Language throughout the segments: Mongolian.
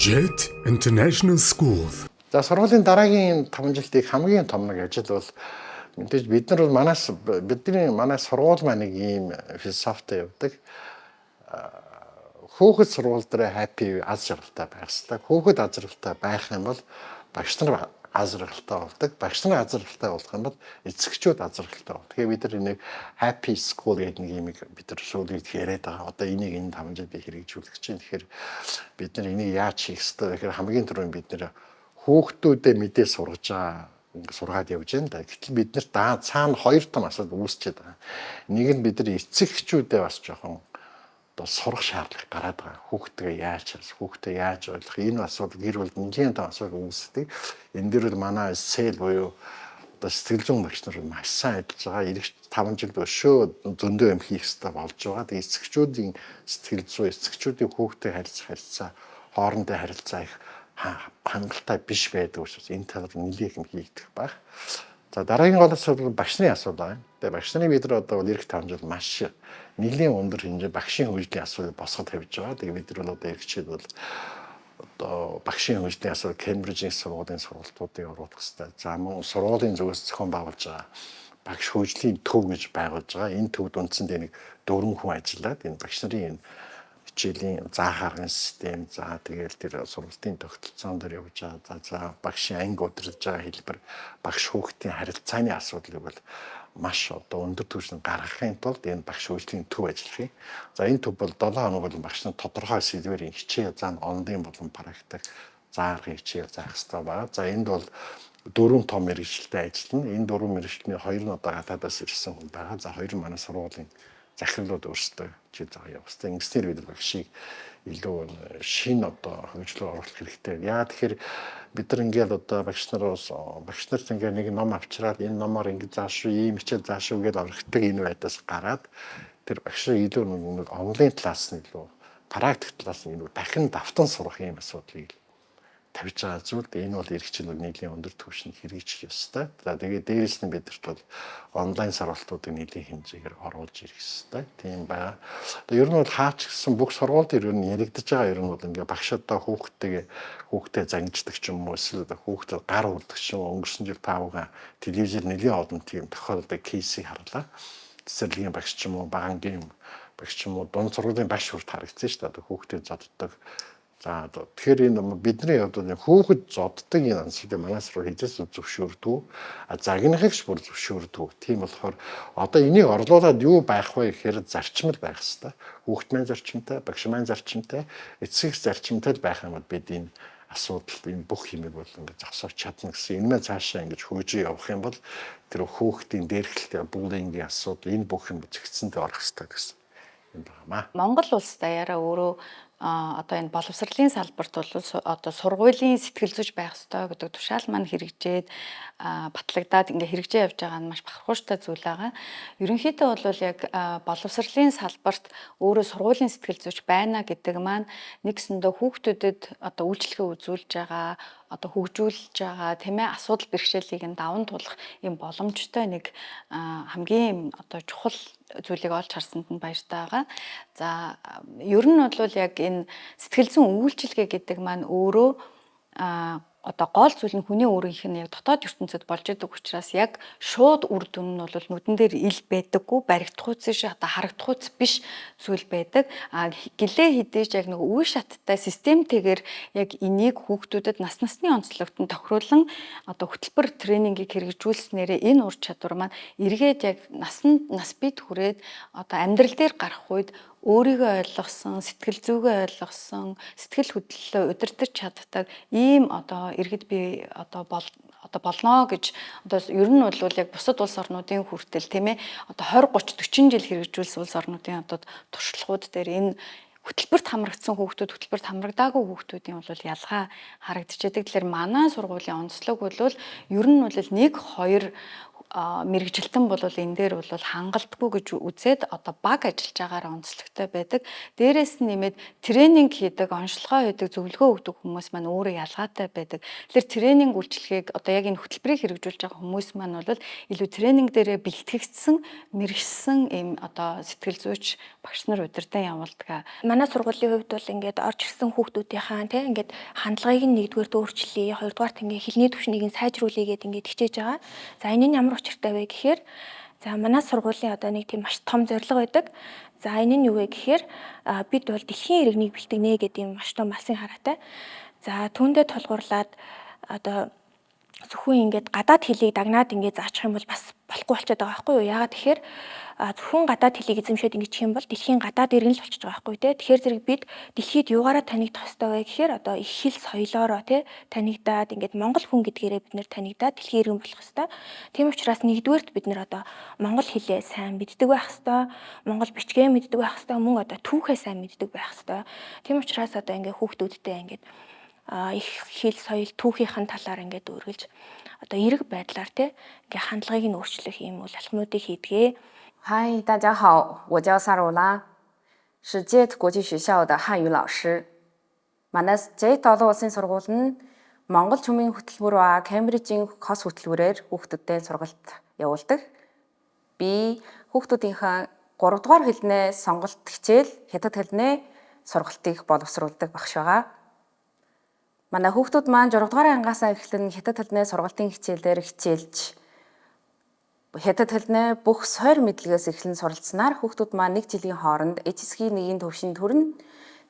Jet International School. За сургуулийн дараагийн 5 жилдээ хамгийн том нэг ажил бол мэдээж бид нар бол манай сургууль маань нэг ийм философитой явдаг. Хүүхэд сургууль дээр happy аз жаргалтай байх хэрэгтэй. Хүүхэд аз жаргалтай байх юм бол багш нар аз жаргалтай болдог. Багш нар аз жаргалтай болох юм бол эцэгчүүд аз жаргалтай болдог. Тэгэхээр бид нар энийг happy school гэдэг нэг юм бид нар сүүлд яриад байгаа. Одоо энийг энэ 5 жилдээ хэрэгжүүлэх чинь. Тэгэхээр бид нар энийг яаж хийх ёстой вэ гэхээр хамгийн түрүүнд бид нар хүүхдүүдэд мэдээ сургаж байгаа сургаад явж байна да. Гэтэл бид нарт цаана хоёр том асуудал үүсчихэд байгаа. Нэг нь бид нар эцэгчүүдээ бас жоохон одоо сурах шаардлага гараад байгаа. Хүүхдээ яаж харс, хүүхдээ яаж ойлгох энэ асуудал гэр бүл нэлээд том асуудал үүсдэг. Энэ дэр бол манай сэл буюу одоо сэтгэл зүйн багш нар маш сайн ажиллаж байгаа. Ирэх 5 жил өшөө зөндөө юм хийх хэрэгтэй болж байгаа. Тэгээ эцэгчүүдийн сэтгэл зүй, эцэгчүүдийн хүүхдээ харилцаа, хоорондын харилцаа их хангалттай биш байдаг учраас энэ талаар нэлээд юм хийгдэх байх. За дараагийн гол асуудал багш нарын асуудал байна. Тэгээ багш нарын бид нар одоо эх 5 жил маш нэлээд өндөр хэмжээ багшийн хөгжлийн асуудал босгод тавьж байгаа. Тэгээ бид нар одоо иргэчид бол одоо багшийн хөгжлийн асуудал Кембрижийн сургуулийн сургалтуудыг оруулах хэрэгтэй. За мөн сургуулийн зүгээс зохион байгуулж байгаа багш хөгжлийн төв гэж байгуулж байгаа. Энэ төвд үндсэндээ нэг 4 хүн ажиллаад энэ багш нарын хичээлийн заах аргын систем, за тэгэл тэр сургалтын тогтолцоон дээр явж байгаа. За багшийн анги удирдах байгаа хэлбэр, багш хүүхдийн харилцааны асуудлыг бол маш одоо өндөр түвшинд гаргахын тулд энэ багш хөгжлийн төв ажиллах юм. За энэ төв бол 7 хоног болон багш нар тодорхой сэдвээр хичээл заана, онлайн болон практик зааргын хичээл заах хэрэгтэй байна. За энд бол 4 том мэргэжилтэй ажиллана. Энэ 4 мэргэжилтний 2 нь одоо гадаадаас ирсэн хүн байгаа. За 2 нь манай сургуулийн захирлууд өөрсдөө хичээл заах явах. Ингэснээр бид багшийг илүү шинэ одоо хөгжлөөр оруулах хэрэгтэй. Яа тэгэхээр бид нар ингээл одоо багш нарт ингээл нэг ном авчираад энэ номоор ингэ заашгүй, ийм хичээл заашгүй гэж орхидог энэ байдаас гараад тэр багшийг илүү нэг онлайн талаас нь илүү практик талаас нь илүү дахин давтан сурах юм асуудлыг тавьж байгаа зүйл. Энэ бол иргэчид нийлийн өндөр түвшинд хэрэгжих ёстой. За тэгээд дээрэс нь бидэрт бол онлайн сургалтуудыг нийлийн хэмжээгээр оруулж ирэх ёстой. Тийм байна. Одоо ер нь бол хаач гэсэн бүх сургуульд ер нь яригдж байгаа ер нь бол ингээ багшдаа хүүхдээ зангиждаг ч юм уу эсвэл хүүхдэд гар урдаг ч юм уу өнгөрсөн жил таавга телевизээр нэлийн олон тийм тохиолдол кейсийг харлаа. Цэцэрлэгийн багш ч юм уу, багангийн багш ч юм уу, дунд сургуулийн багш хүрт харагдсан шүү дээ. Одоо хүүхдээ зодддог. За тэгэхээр энэ бидний хувьд хүүхэд зоддог энэ ansыг манай сургууль хийжээс зөвшөөрдөг. Загнахагч бүр зөвшөөрдөг. Тийм болохоор одоо энийг орлуулад юу байх вэ гэхээр зарчмал байх хэрэгтэй. Хүүхэд маань зарчимтай, багш маань зарчимтай, эцэг зарчимтай байх юм бол бид энэ асуудал энэ бүх юмыг бол ингээд зогсоож чадна гэсэн. Энэ маань цаашаа ингэж хөгжиж явах юм бол тэр хүүхдийн дээрхэлтэй буллингийн асуудал энэ бүх юм зэгцэндээ орох хэрэгтэй гэсэн юм байна. Монгол улс даяараа өөрөө одоо энэ боловсролын салбарт бол одоо сургуулийн сэтгэл зүйч байх ёстой гэдэг тушаал маань хэрэгжээд батлагдаад ингээ хэрэгжиж явж байгаа нь маш бахархууштай зүйл байгаа. Ерөнхийдөө бол яг боловсролын салбарт өөрөө сургуулийн сэтгэл зүйч байна гэдэг маань нэгсэндээ хүүхдүүдэд одоо үйлчлэгээ үзүүлж байгаа, одоо хөгжүүлж байгаа тийм ээ асуудал бэрхшээлийг нь даван туулах юм боломжтой нэг хамгийн одоо чухал зүйлийг олж харсанд нь баяртай байгаа. За ер нь бол яг энэ сэтгэл зүйн үйлчилгээ гэдэг маань өөрөө одоо гол зүйл нь хүний өөрийнх нь яг дотоод ертөнцид болж идэг учраас яг шууд үр дүн нь бол нүдэн дээр ил байдаггүй, баригдахуйц биш, одоо харагдахуйц биш зүйл байдаг. Гэлээ хідээж яг нэг үе шаттай системтэйгээр яг энийг хүүхдүүдэд нас насны онцлогтод тохируулан одоо хөтөлбөр тренингийг хэрэгжүүлснээрээ энэ ур чадвар маань эргээд яг нас бид хүрээд одоо амьдрал дээр гарах үед өөрийгөө ойлгосон, сэтгэл зүгээ ойлгосон, сэтгэл хөдлөлөө удирдах чаддаг ийм одоо иргэд би одоо болно гэж одоо ер нь бол яг бусад улс орнуудын хүртэл тийм ээ одоо 20 30 40 жил хэрэгжүүлсэн улс орнуудын одоо туршлагууд дээр энэ хөтөлбөрт хамрагдсан хүүхдүүд, хөтөлбөрт хамрагдаагүй хүүхдүүдийн бол ялгаа харагдчихэдэг. Тэгэхээр манай сургуулийн онцлог бол ер нь бол 1 2 мэрэгжилтэн бол энэ дээр бол хангалтгүй гэж үзээд одоо баг ажиллаж байгаараа онцлогтой байдаг. Дээрээс нь нэмээд тренинг хийдэг, онцлогоо хийдэг, зөвлөгөө өгдөг хүмүүс маань өөрөө ялгаатай байдаг. Тэгэхээр тренинг үйлчилгээг одоо яг энэ хөтөлбөрийг хэрэгжүүлж байгаа хүмүүс маань бол илүү тренинг дээрээ бэлтгэгдсэн, мэрэгсэн ийм одоо сэтгэл зүйч багш нар удирдан явуулдаг. Манай сургуулийн хувьд бол ингээд орж ирсэн хүүхдүүдийнхаа тийм ингээд хандлагыг нь нэгдүгээр өөрчлөе, хоёрдугаар ингээ хэлний түвшнийг нь сайжруулъя гэдээ ингээд хичээж байгаа. За энэ нь ямар учиртай вэ гэхээр за манай сургуулийн одоо нэг тийм маш том зорилго байдаг. За энэ нь юу вэ гэхээр бид бол дэлхийн иргэнийг бэлтгэнэ гэдэг юм маш том масын хараатай. За түүндээ тулгуурлаад одоо зөвхөн ингээд гадаад хэлийг дагнаад ингээд заачих юм бол бас болохгүй болчиход байгаа байхгүй юу? Яагаад тэгэхээр зөвхөн гадаад хэлийг эзэмшээд ингээд чих юм бол дэлхийн гадаад иргэн л болчихж байгаа байхгүй тий. Тэгэхээр зэрэг бид дэлхийд юугаараа танигдах ёстой вэ гэхээр одоо их хэл соёлоороо тий танигдаад ингээд монгол хүн гэдгээрээ бид нэр танигдаад дэлхийн иргэн болох ёстой. Тийм учраас нэгдүгээрт бид нэр одоо монгол хэлээ сайн мэддэг байх ёстой. Монгол бичгээ мэддэг байх ёстой. Мөн одоо түүхээ сайн мэддэг байх ёстой. Тийм учраас одоо ингээд хүүхдүүдтэй ингээд их хэл соёл түүхийнхэн талаар ингээд үргэлж одоо эрэг байдлаар тий ингээ хандлагыг нь өөрчлөх юм үйл алхмуудыг хийдгээ. 嗨，大家好，我叫萨鲁拉，是 JET 国际学校的汉语老师。Манай JET олон улсын сургууль нь Монгол чумын хөтөлбөр ба Кембрижийн хос хөтөлбөрөөр хүүхдүүдтэй сургалт явуулдаг. Би хүүхдүүдийнхээ 3 дугаар хэлнээ сонголт хичээл хятад хэлнээ сургалтыг боловсруулдаг багш байгаа. Манай хүүхдүүд маань 6 дугаар ангиасаа эхлэн хятад хэлнээ сургалтын хичээлээр хичээлж хятад хэлнээ бүх сойр мэдлэгээс эхлэн суралцсанаар хүүхдүүд маань 1 жилийн хооронд HSK 1-ийн төвшөнд хүрнэ.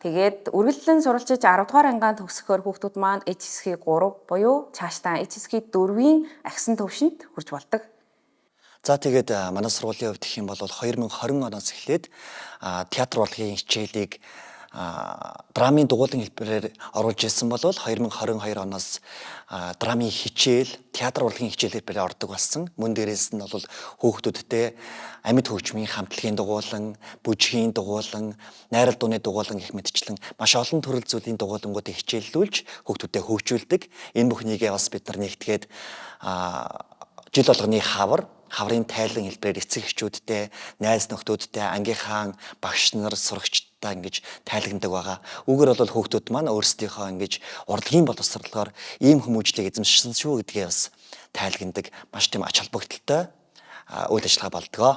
Тэгээд үргэлжлэн суралцж 10 дугаар ангиа төгсөхөөр хүүхдүүд маань HSK 3 буюу цаашдаа HSK 4-ийн агсан төвшөнд хүрч болдог. За тэгээд манай сургуулийн хувьд гэх юм бол 2020 оноос эхлээд театр урлагийн хичээлийг драмын дугуйлан хэлбэрээр оруулж ирсэн бол 2022 оноос драмын хичээл, театр урлагийн хичээлээр ордог болсон. Мөн дээрээс нь бол хүүхдүүдтэй амьд хөгжмийн хамтлагийн дугуйлан, бүжгийн дугуйлан, найрал дууны дугуйлан гэх мэтчлэн маш олон төрөл зүйлийн дугуйлангуудыг хичээллүүлж хүүхдүүдэд хөгжүүлдэг. Энэ бүхнийгээ бас бид нар нэгтгээд жил болгоны хаврын тайлан хэлбэрээр эцэг эхчүүдтэй, найз нөхдүүдтэй, ангийнхаа багш нар, сурагчтай ингэж тайлагнадаг байгаа. Үүгээр бол хүүхдүүд маань өөрсдийнхөө ингэж урлагийн боловсролоор ийм хүмүүжлийг эзэмшсэн шүү гэдгээ бас тайлагнадаг. Маш тийм ач холбогдолтой үйл ажиллагаа болдгоо.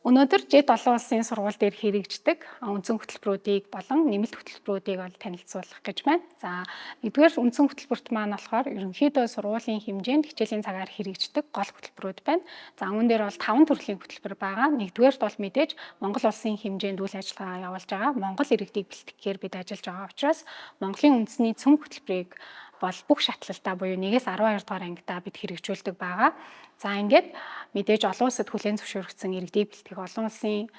Өнөөдөр JET олон улсын сургууль дээр хэрэгждэг үндсэн хөтөлбөрүүдийг болон нэмэлт хөтөлбөрүүдийг бол танилцуулах гэж байна. За, нэгдүгээр үндсэн хөтөлбөрт маань болохоор ерөнхийдөө сургуулийн хэмжээнд хичээлийн цагаар хэрэгждэг гол хөтөлбөрүүд байна. За, үүн дээр бол 5 төрлийн хөтөлбөр байгаа. Нэгдүгээрт бол мэдээж Монгол улсын хэмжээнд үйл ажиллагаа явуулж байгаа Монгол иргэдийг бэлтгэхээр бид ажиллаж байгаа учраас Монголын үндэсний цөм хөтөлбөрийг бол бүх шатлалтаа буюу 1-ээс 12 дугаар ангидаа бид хэрэгжүүлдэг байгаа. За ингээд мэдээж олон улсад хүлээн зөвшөөрөгдсөн иргэдийг бэлтгэх олон улсын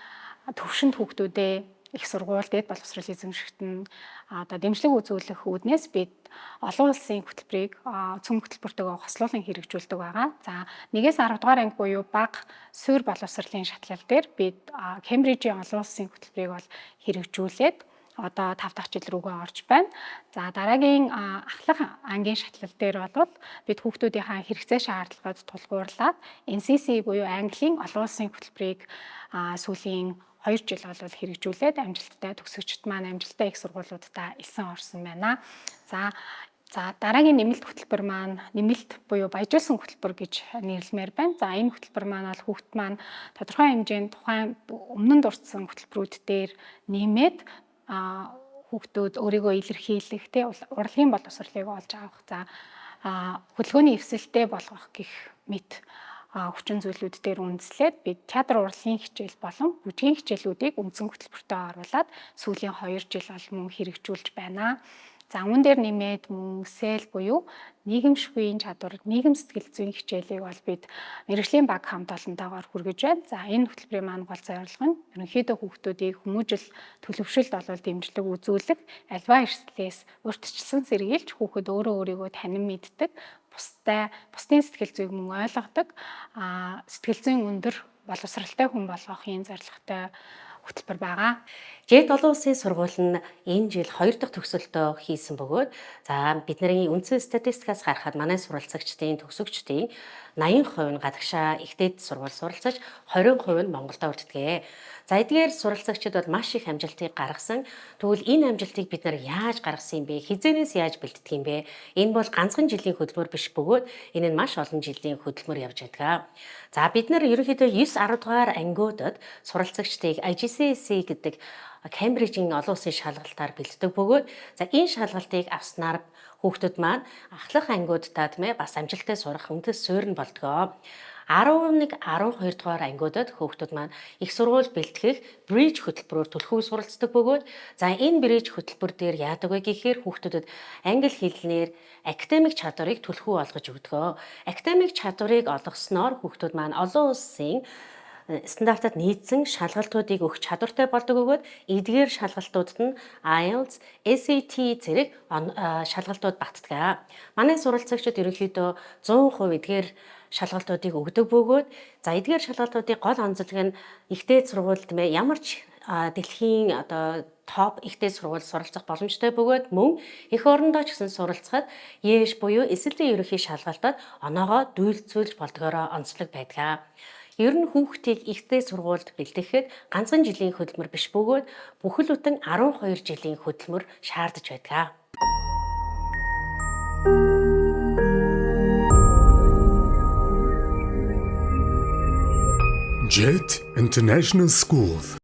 төвшөнд хүүхдүүдээ их сургууль дээд боловсрол эзэмшигтэн одоо дэмжлэг үзүүлэх үүднээс бид олон улсын хөтөлбөрийг цөм хөтөлбөртөөгөө хослуулан хэрэгжүүлдэг байгаа. За 1-ээс 10 дугаар анги буюу бага суурь боловсролын шатлал дээр бид Кембрижийн олон улсын хөтөлбөрийг бол хэрэгжүүлээд одоо 5 дахь жил рүүгээ орж байна. За дараагийн ахлах ангийн шатлал дээр бол бид хүүхдүүдийнхээ хэрэгцээ шаардлагад тулгуурлаад NCC буюу Английн олон улсын хөтөлбөрийг сүүлийн 2 жил бол хэрэгжүүлээд амжилттай төгсөгчд маань амжилттай их сургуулиудаа элсэн орсон байна. За дараагийн нэмэлт хөтөлбөр маань нэмэлт буюу баяжуулсан хөтөлбөр гэж нэрлэмээр байна. За энэ хөтөлбөр маань бол хүүхд маань тодорхой хэмжээнд тухайн өмнө нь дурдсан хөтөлбөрүүд дээр нэмээд хүүхдүүд өөрийгөө илэрхийлэх урлагийн боловсролыг олж авах. За хөдөлгөөний эвсэлтэй болгох гэх мэт хүчин зүйлүүд дээр үндэслээд бид театр урлагийн хичээл болон бүжгийн хичээлүүдийг үндсэн хөтөлбөртөө оруулаад сүүлийн 2 жил бол мөн хэрэгжүүлж байна. За үүн дээр нэмээд мөн сэл буюу нийгэмшгүй чадвар, нийгэм сэтгэл зүйн хичээлийг бол бид мэрэгжлийн баг хамт олонтойгоор хүргэж байна. За энэ хөтөлбөрийн маань гол зорилго нь ерөнхийдөө хүүхдүүдийг хүмүүжил төлөвшөлд болол дэмжлэг үзүүлэх, альва эрсдлээс урьдчилсан сэргийлж хүүхэд өөрөө өөрийгөө танин мэддэг, бусдын сэтгэл зүйг мөн ойлгодог, сэтгэл зүйн өндөр боловсралтай хүн болгохын зорилготой хөтөлбөр байгаа. JET олон улсын сургууль нь энэ жил 2 дахь төгсөлтөө хийсэн бөгөөд за бидний үндсэн статистикаас харахад манай суралцагчдын төгсөгчдийн 80% нь гадагшаа ихтэй сургууль суралцаж 20% нь Монголд урддаг. За эдгээр суралцагчид бол маш их амжилтыг гаргасан. Тэгвэл энэ амжилтыг бид нар яаж гаргасан юм бэ? Хизээнээс яаж бэлддэг юм бэ? Энэ бол ганцхан жилийн хөдөлмөр биш бөгөөд энэ нь маш олон жилийн хөдөлмөр явж байдаг. За бид нар ерөнхийдөө 9-10 дугаар ангиудад суралцагчдыг IGCSE гэдэг Кембрижийн олон улсын шалгалтаар бэлддэг бөгөөд за энэ шалгалтыг авснаар хүүхдүүд маань ахлах ангиудаа бас амжилттай сурах үндэс суурь нь болдгоо. 11, 12 дугаар ангиудад хүүхдүүд маань их сургууль бэлтгэх бридж хөтөлбөрөөр түлхүү суралцдаг бөгөөд за энэ бридж хөтөлбөр дээр яадаг вэ гэхээр хүүхдүүдэд англи хэлнээр академик чадварыг түлхүү олгож өгдөг. Академик чадварыг олгосноор хүүхдүүд маань олон улсын стандартад нийцсэн шалгалтуудыг өгөх чадвартай болдог бөгөөд эдгээр шалгалтуудад нь IELTS, SAT зэрэг шалгалтууд багтдаг. Манай суралцагчид ерөнхийдөө 100% эдгээр шалгалтуудыг өгдөг бөгөөд за эдгээр шалгалтуудыг гол онцлог нь ихтэй сургуульд ямар ч дэлхийн топ ихтэй сургууль суралцах боломжтой бөгөөд мөн эх орондоо ч гэсэн суралцахад ЕШ буюу эсэлтийн ерөнхий шалгалтад оноогоо дүүлцүүлж болдгоороо онцлог байдаг. Ер нь хүүхдийг ихтэй сургуульд бэлтгэхэд ганцхан жилийн хөдөлмөр биш бөгөөд бүхэл бүтэн 12 жилийн хөдөлмөр шаардаж байдаг. JET International School.